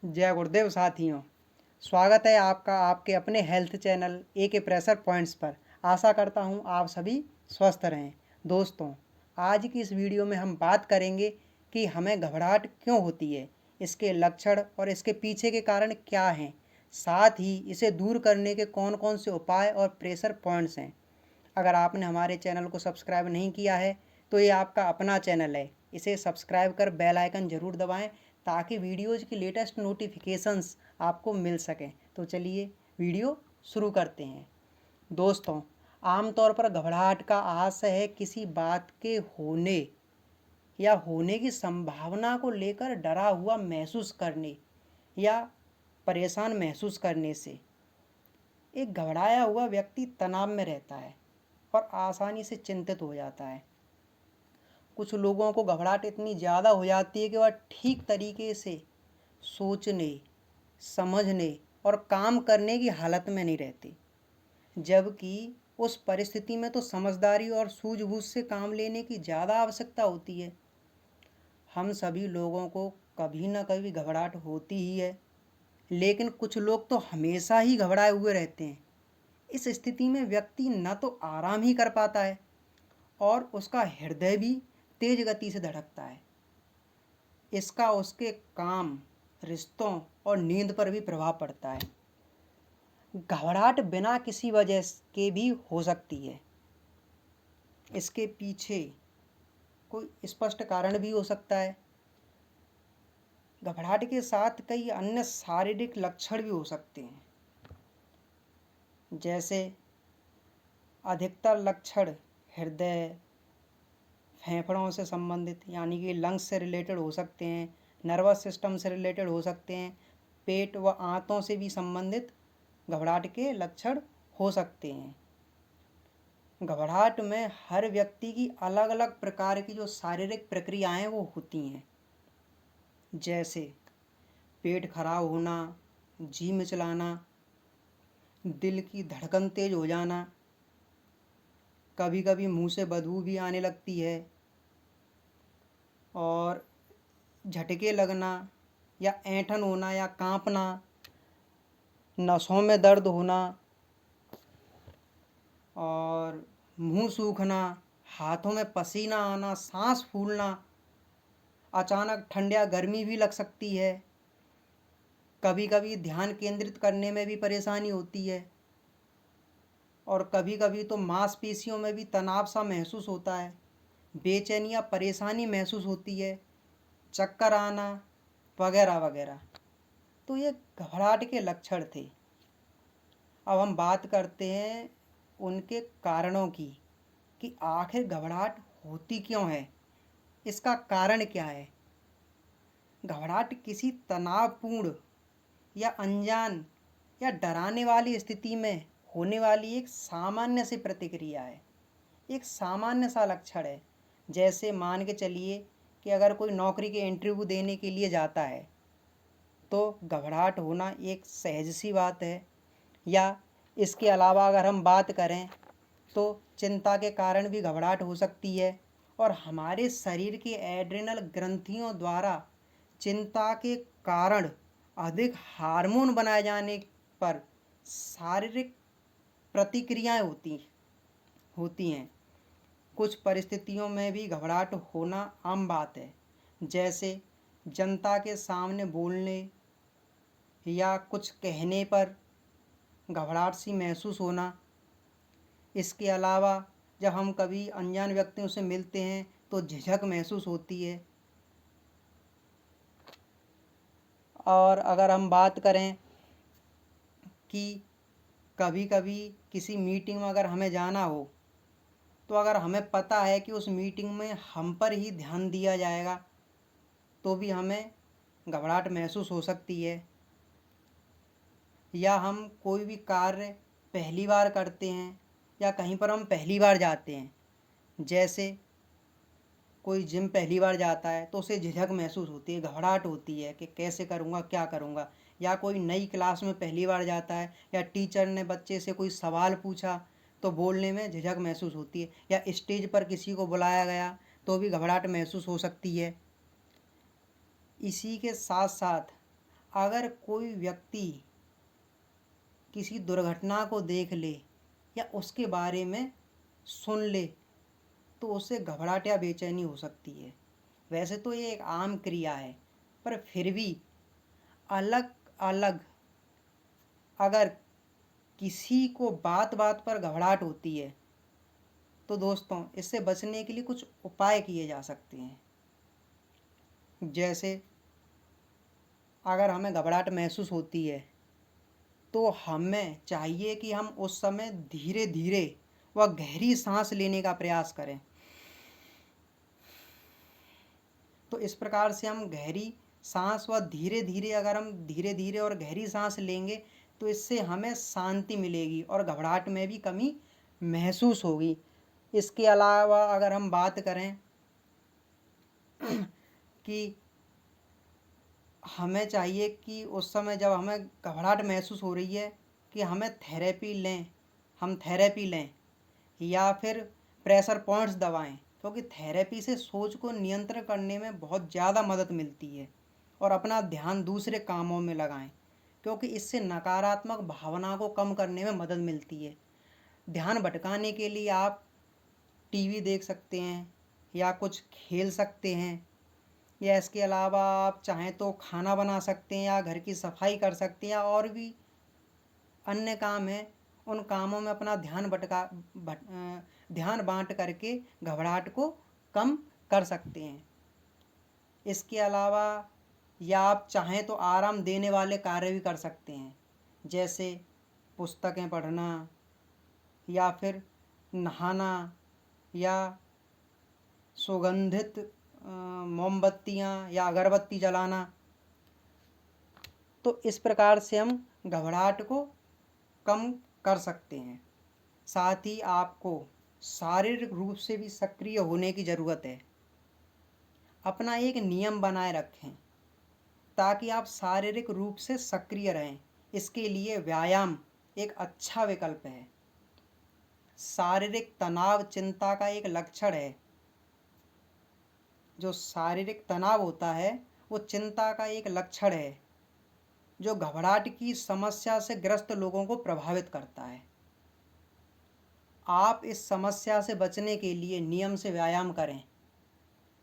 जय गुरुदेव साथियों। स्वागत है आपका आपके अपने हेल्थ चैनल के प्रेशर पॉइंट्स पर। आशा करता हूं आप सभी स्वस्थ रहें। दोस्तों, आज की इस वीडियो में हम बात करेंगे कि हमें घबराहट क्यों होती है, इसके लक्षण और इसके पीछे के कारण क्या हैं, साथ ही इसे दूर करने के कौन कौन से उपाय और प्रेशर पॉइंट्स हैं। अगर आपने हमारे चैनल को सब्सक्राइब नहीं किया है तो ये आपका अपना चैनल है, इसे सब्सक्राइब कर बेल आइकन ज़रूर दबाएं ताकि वीडियोज़ की लेटेस्ट नोटिफिकेशंस आपको मिल सकें। तो चलिए वीडियो शुरू करते हैं। दोस्तों, आमतौर पर घबराहट का आशय है किसी बात के होने या होने की संभावना को लेकर डरा हुआ महसूस करने या परेशान महसूस करने से। एक घबराया हुआ व्यक्ति तनाव में रहता है और आसानी से चिंतित हो जाता है। कुछ लोगों को घबराहट इतनी ज़्यादा हो जाती है कि वह ठीक तरीके से सोचने, समझने और काम करने की हालत में नहीं रहते, जबकि उस परिस्थिति में तो समझदारी और सूझबूझ से काम लेने की ज़्यादा आवश्यकता होती है। हम सभी लोगों को कभी ना कभी घबराहट होती ही है, लेकिन कुछ लोग तो हमेशा ही घबराए हुए रहते हैं। इस स्थिति में व्यक्ति न तो आराम ही कर पाता है और उसका हृदय भी तेज गति से धड़कता है। इसका उसके काम, रिश्तों और नींद पर भी प्रभाव पड़ता है। घबराहट बिना किसी वजह के भी हो सकती है। इसके पीछे कोई स्पष्ट कारण भी हो सकता है। घबराहट के साथ कई अन्य शारीरिक लक्षण भी हो सकते हैं, जैसे अधिकतर लक्षण हृदय, फेफड़ों से संबंधित यानी कि लंग्स से रिलेटेड हो सकते हैं, नर्वस सिस्टम से रिलेटेड हो सकते हैं, पेट व आंतों से भी संबंधित घबराहट के लक्षण हो सकते हैं। घबराहट में हर व्यक्ति की अलग अलग प्रकार की जो शारीरिक प्रक्रियाएं वो होती हैं, जैसे पेट खराब होना, जी मिचलाना, दिल की धड़कन तेज हो जाना, कभी कभी मुंह से बदबू भी आने लगती है, और झटके लगना या ऐंठन होना या कांपना, नसों में दर्द होना और मुंह सूखना, हाथों में पसीना आना, सांस फूलना, अचानक ठंड या गर्मी भी लग सकती है। कभी कभी ध्यान केंद्रित करने में भी परेशानी होती है और कभी कभी तो मांसपेशियों में भी तनाव सा महसूस होता है, बेचैनी या परेशानी महसूस होती है, चक्कर आना वगैरह वगैरह। तो ये घबराहट के लक्षण थे। अब हम बात करते हैं उनके कारणों की कि आखिर घबराहट होती क्यों है, इसका कारण क्या है। घबराहट किसी तनावपूर्ण या अनजान या डराने वाली स्थिति में होने वाली एक सामान्य सी प्रतिक्रिया है, एक सामान्य सा लक्षण है। जैसे मान के चलिए कि अगर कोई नौकरी के इंटरव्यू देने के लिए जाता है तो घबराहट होना एक सहज सी बात है। या इसके अलावा अगर हम बात करें तो चिंता के कारण भी घबराहट हो सकती है, और हमारे शरीर की एड्रेनल ग्रंथियों द्वारा चिंता के कारण अधिक हार्मोन बनाए जाने पर शारीरिक प्रतिक्रियाएं होती हैं। कुछ परिस्थितियों में भी घबराहट होना आम बात है, जैसे जनता के सामने बोलने या कुछ कहने पर घबराहट सी महसूस होना। इसके अलावा जब हम कभी अनजान व्यक्तियों से मिलते हैं तो झिझक महसूस होती है। और अगर हम बात करें कि कभी कभी किसी मीटिंग में अगर हमें जाना हो तो अगर हमें पता है कि उस मीटिंग में हम पर ही ध्यान दिया जाएगा तो भी हमें घबराहट महसूस हो सकती है। या हम कोई भी कार्य पहली बार करते हैं या कहीं पर हम पहली बार जाते हैं, जैसे कोई जिम पहली बार जाता है तो उसे झिझक महसूस होती है, घबराहट होती है कि कैसे करूँगा, क्या करूँगा। या कोई नई क्लास में पहली बार जाता है या टीचर ने बच्चे से कोई सवाल पूछा तो बोलने में झिझक महसूस होती है। या स्टेज पर किसी को बुलाया गया तो भी घबराहट महसूस हो सकती है। इसी के साथ साथ अगर कोई व्यक्ति किसी दुर्घटना को देख ले या उसके बारे में सुन ले तो उसे घबराहट या बेचैनी हो सकती है। वैसे तो ये एक आम क्रिया है, पर फिर भी अलग अलग अगर किसी को बात बात पर घबराहट होती है तो दोस्तों इससे बचने के लिए कुछ उपाय किए जा सकते हैं। जैसे अगर हमें घबराहट महसूस होती है तो हमें चाहिए कि हम उस समय धीरे धीरे व गहरी सांस लेने का प्रयास करें। तो इस प्रकार से हम गहरी सांस व धीरे धीरे अगर हम धीरे धीरे और गहरी सांस लेंगे तो इससे हमें शांति मिलेगी और घबराहट में भी कमी महसूस होगी। इसके अलावा अगर हम बात करें कि हमें चाहिए कि उस समय जब हमें घबराहट महसूस हो रही है कि हमें थेरेपी लें या फिर प्रेशर पॉइंट्स दबाएं, क्योंकि थेरेपी से सोच को नियंत्रण करने में बहुत ज़्यादा मदद मिलती है। और अपना ध्यान दूसरे कामों में लगाएं, क्योंकि इससे नकारात्मक भावना को कम करने में मदद मिलती है। ध्यान भटकाने के लिए आप टीवी देख सकते हैं या कुछ खेल सकते हैं, या इसके अलावा आप चाहें तो खाना बना सकते हैं या घर की सफाई कर सकते हैं, या और भी अन्य काम हैं। उन कामों में अपना ध्यान बांट करके घबराहट को कम कर सकते हैं। इसके अलावा या आप चाहें तो आराम देने वाले कार्य भी कर सकते हैं, जैसे पुस्तकें पढ़ना या फिर नहाना या सुगंधित मोमबत्तियाँ या अगरबत्ती जलाना। तो इस प्रकार से हम घबराहट को कम कर सकते हैं। साथ ही आपको शारीरिक रूप से भी सक्रिय होने की ज़रूरत है। अपना एक नियम बनाए रखें ताकि आप शारीरिक रूप से सक्रिय रहें। इसके लिए व्यायाम एक अच्छा विकल्प है। शारीरिक तनाव चिंता का एक लक्षण है। जो शारीरिक तनाव होता है वो चिंता का एक लक्षण है जो घबराहट की समस्या से ग्रस्त लोगों को प्रभावित करता है। आप इस समस्या से बचने के लिए नियम से व्यायाम करें,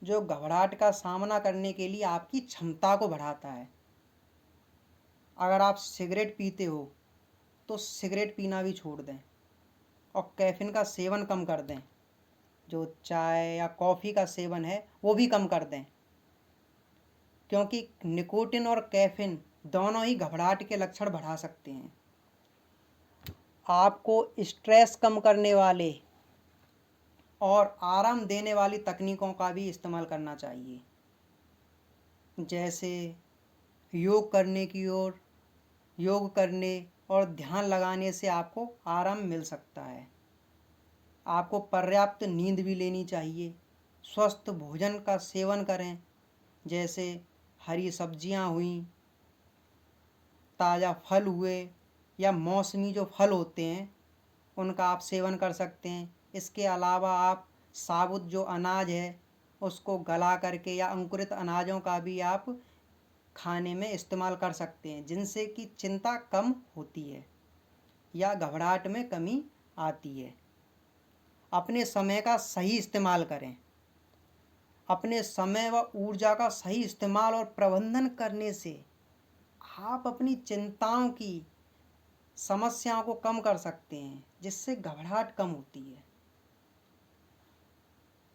जो घबराहट का सामना करने के लिए आपकी क्षमता को बढ़ाता है। अगर आप सिगरेट पीते हो तो सिगरेट पीना भी छोड़ दें और कैफीन का सेवन कम कर दें। जो चाय या कॉफ़ी का सेवन है वो भी कम कर दें, क्योंकि निकोटिन और कैफीन दोनों ही घबराहट के लक्षण बढ़ा सकते हैं। आपको स्ट्रेस कम करने वाले और आराम देने वाली तकनीकों का भी इस्तेमाल करना चाहिए, जैसे योग करने और ध्यान लगाने से आपको आराम मिल सकता है। आपको पर्याप्त नींद भी लेनी चाहिए। स्वस्थ भोजन का सेवन करें, जैसे हरी सब्जियां हुई, ताज़ा फल हुए या मौसमी जो फल होते हैं उनका आप सेवन कर सकते हैं। इसके अलावा आप साबुत जो अनाज है उसको गला करके या अंकुरित अनाजों का भी आप खाने में इस्तेमाल कर सकते हैं, जिनसे कि चिंता कम होती है या घबराहट में कमी आती है। अपने समय का सही इस्तेमाल करें। अपने समय व ऊर्जा का सही इस्तेमाल और प्रबंधन करने से आप अपनी चिंताओं की समस्याओं को कम कर सकते हैं, जिससे घबराहट कम होती है।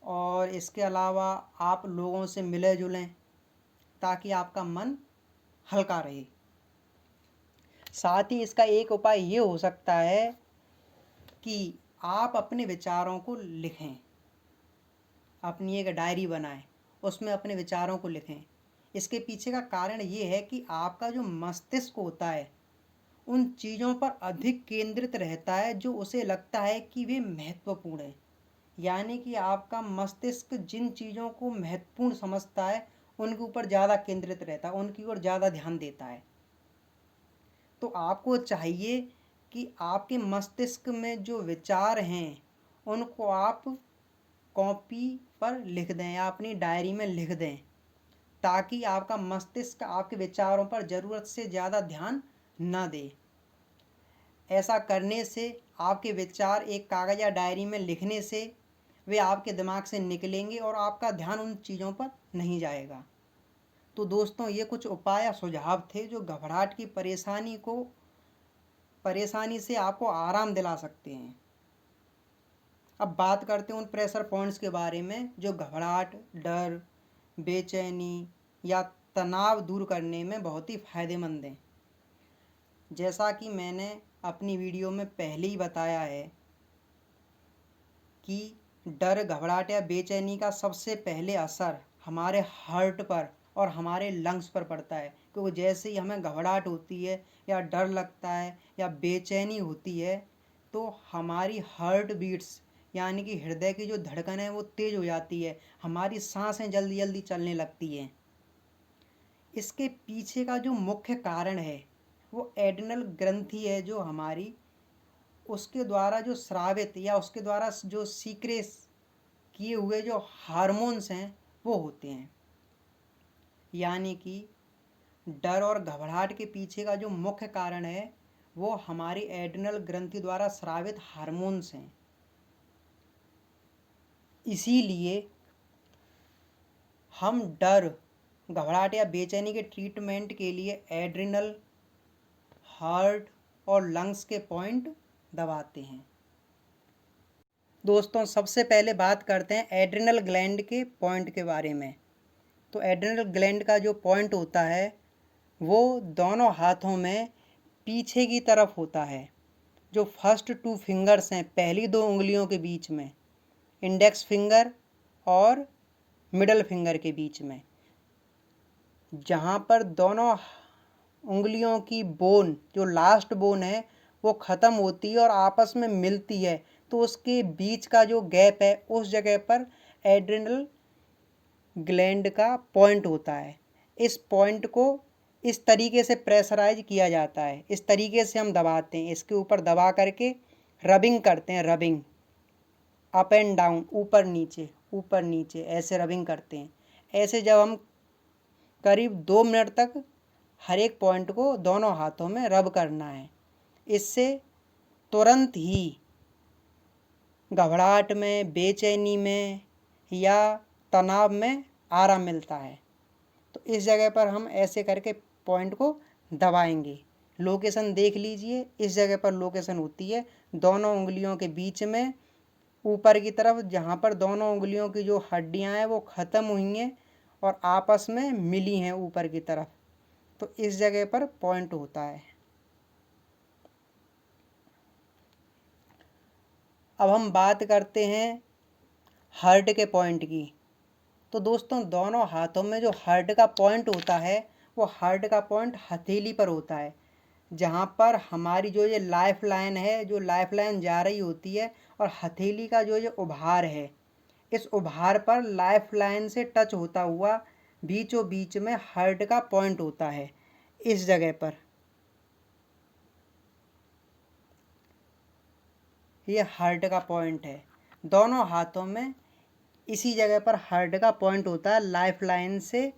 और इसके अलावा आप लोगों से मिले जुलें ताकि आपका मन हल्का रहे। साथ ही इसका एक उपाय ये हो सकता है कि आप अपने विचारों को लिखें। अपनी एक डायरी बनाएं, उसमें अपने विचारों को लिखें। इसके पीछे का कारण ये है कि आपका जो मस्तिष्क होता है उन चीज़ों पर अधिक केंद्रित रहता है जो उसे लगता है कि वे महत्वपूर्ण है। यानी कि आपका मस्तिष्क जिन चीज़ों को महत्वपूर्ण समझता है उनके ऊपर ज़्यादा केंद्रित रहता है, उनकी ओर ज़्यादा ध्यान देता है। तो आपको चाहिए कि आपके मस्तिष्क में जो विचार हैं उनको आप कॉपी पर लिख दें या अपनी डायरी में लिख दें, ताकि आपका मस्तिष्क आपके विचारों पर ज़रूरत से ज़्यादा ध्यान न दे। ऐसा करने से आपके विचार एक कागज़ या डायरी में लिखने से वे आपके दिमाग से निकलेंगे और आपका ध्यान उन चीज़ों पर नहीं जाएगा। तो दोस्तों, ये कुछ उपाय या सुझाव थे जो घबराहट की परेशानी से आपको आराम दिला सकते हैं। अब बात करते हैं उन प्रेशर पॉइंट्स के बारे में जो घबराहट, डर, बेचैनी या तनाव दूर करने में बहुत ही फ़ायदेमंद हैं। जैसा कि मैंने अपनी वीडियो में पहले ही बताया है कि डर, घबराहट या बेचैनी का सबसे पहले असर हमारे हार्ट पर और हमारे लंग्स पर पड़ता है, क्योंकि जैसे ही हमें घबराहट होती है या डर लगता है या बेचैनी होती है तो हमारी हार्ट बीट्स यानी कि हृदय की जो धड़कन है वो तेज़ हो जाती है, हमारी सांसें जल्दी जल्दी चलने लगती हैं। इसके पीछे का जो मुख्य कारण है वो एड्रिनल ग्रंथि है, जो हमारी उसके द्वारा जो स्रावित या उसके द्वारा जो सीक्रेट किए हुए जो हार्मोन्स हैं वो होते हैं। यानी कि डर और घबराहट के पीछे का जो मुख्य कारण है वो हमारी एड्रिनल ग्रंथि द्वारा स्रावित हार्मोन्स हैं। इसीलिए हम डर, घबराहट या बेचैनी के ट्रीटमेंट के लिए एड्रिनल, हार्ट और लंग्स के पॉइंट दबाते हैं। दोस्तों, सबसे पहले बात करते हैं एड्रिनल ग्लैंड के पॉइंट के बारे में। तो एड्रिनल ग्लैंड का जो पॉइंट होता है वो दोनों हाथों में पीछे की तरफ होता है। जो फर्स्ट 2 फिंगर्स हैं, पहली 2 उंगलियों के बीच में, इंडेक्स फिंगर और मिडल फिंगर के बीच में, जहाँ पर दोनों उंगलियों की बोन, जो लास्ट बोन है वो ख़त्म होती है और आपस में मिलती है, तो उसके बीच का जो गैप है उस जगह पर एड्रिनल ग्लैंड का पॉइंट होता है। इस पॉइंट को इस तरीके से प्रेशराइज किया जाता है, इस तरीके से हम दबाते हैं, इसके ऊपर दबा करके रबिंग करते हैं। रबिंग अप एंड डाउन, ऊपर नीचे ऐसे रबिंग करते हैं। ऐसे जब हम करीब 2 मिनट तक हर एक पॉइंट को दोनों हाथों में रब करना है। इससे तुरंत ही घबराहट में, बेचैनी में या तनाव में आराम मिलता है। तो इस जगह पर हम ऐसे करके पॉइंट को दबाएंगे। लोकेशन देख लीजिए, इस जगह पर लोकेशन होती है दोनों उंगलियों के बीच में ऊपर की तरफ, जहाँ पर दोनों उंगलियों की जो हड्डियाँ हैं वो ख़त्म हुई हैं और आपस में मिली हैं ऊपर की तरफ, तो इस जगह पर पॉइंट होता है। अब हम बात करते हैं हार्ट के पॉइंट की। तो दोस्तों, दोनों हाथों में जो हार्ट का पॉइंट होता है वो हार्ट का पॉइंट हथेली पर होता है, जहाँ पर हमारी जो ये लाइफ लाइन है, जो लाइफ लाइन जा रही होती है, और हथेली का जो ये उभार है, इस उभार पर लाइफ लाइन से टच होता हुआ बीचों बीच में हार्ट का पॉइंट होता है। इस जगह पर ये हार्ट का पॉइंट है। दोनों हाथों में इसी जगह पर हार्ट का पॉइंट होता है, लाइफ लाइन से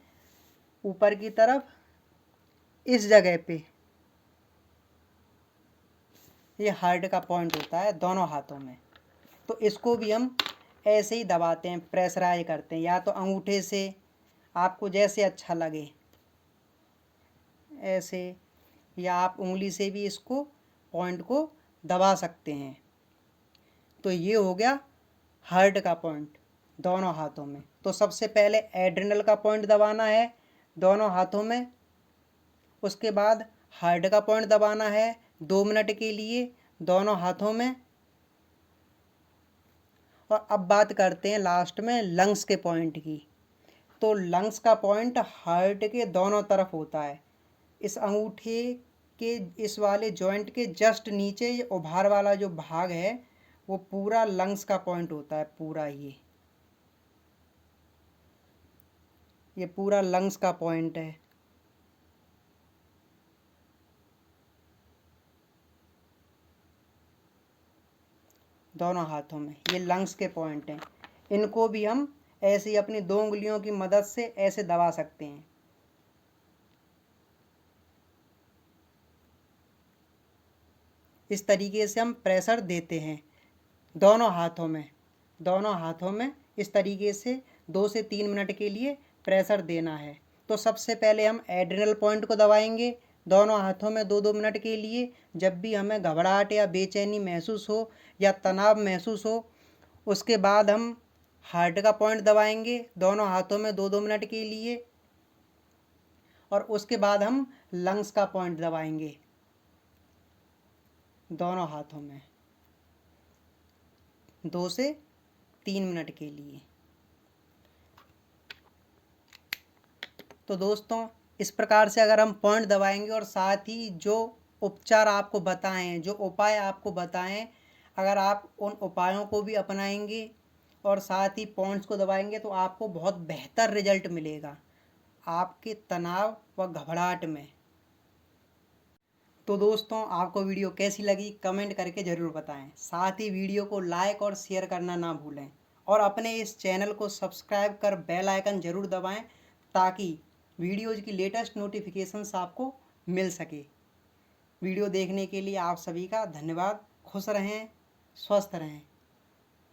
ऊपर की तरफ इस जगह पे ये हार्ट का पॉइंट होता है दोनों हाथों में। तो इसको भी हम ऐसे ही दबाते हैं, प्रेशराइज करते हैं, या तो अंगूठे से, आपको जैसे अच्छा लगे ऐसे, या आप उंगली से भी इसको पॉइंट को दबा सकते हैं। तो ये हो गया हार्ट का पॉइंट दोनों हाथों में। तो सबसे पहले एड्रिनल का पॉइंट दबाना है दोनों हाथों में, उसके बाद हार्ट का पॉइंट दबाना है 2 मिनट के लिए दोनों हाथों में। और अब बात करते हैं लास्ट में लंग्स के पॉइंट की। तो लंग्स का पॉइंट हार्ट के दोनों तरफ होता है। इस अंगूठे के इस वाले जॉइंट के जस्ट नीचे ये उभार वाला जो भाग है वो पूरा लंग्स का पॉइंट होता है। पूरा ये पूरा लंग्स का पॉइंट है। दोनों हाथों में ये लंग्स के पॉइंट हैं। इनको भी हम ऐसे ही अपनी 2 उंगलियों की मदद से ऐसे दबा सकते हैं। इस तरीके से हम प्रेशर देते हैं दोनों हाथों में इस तरीके से 2 से 3 मिनट के लिए प्रेशर देना है। तो सबसे पहले हम एड्रिनल पॉइंट को दबाएंगे दोनों हाथों में 2-2 मिनट के लिए। जब भी हमें घबराहट या बेचैनी महसूस हो या तनाव महसूस हो, उसके बाद हम हार्ट का पॉइंट दबाएंगे दोनों हाथों में 2-2 मिनट के लिए, और उसके बाद हम लंग्स का पॉइंट दबाएंगे दोनों हाथों में 2 से 3 मिनट के लिए। तो दोस्तों, इस प्रकार से अगर हम पॉइंट दबाएंगे और साथ ही जो उपचार आपको बताएं, जो उपाय आपको बताएं, अगर आप उन उपायों को भी अपनाएंगे और साथ ही पॉइंट्स को दबाएंगे तो आपको बहुत बेहतर रिजल्ट मिलेगा आपके तनाव व घबराहट में। तो दोस्तों, आपको वीडियो कैसी लगी कमेंट करके ज़रूर बताएं। साथ ही वीडियो को लाइक और शेयर करना ना भूलें और अपने इस चैनल को सब्सक्राइब कर बेल आइकन ज़रूर दबाएं ताकि वीडियोज़ की लेटेस्ट नोटिफिकेशंस आपको मिल सके। वीडियो देखने के लिए आप सभी का धन्यवाद। खुश रहें, स्वस्थ रहें।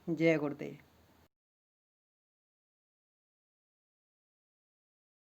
जय गुरुदेव।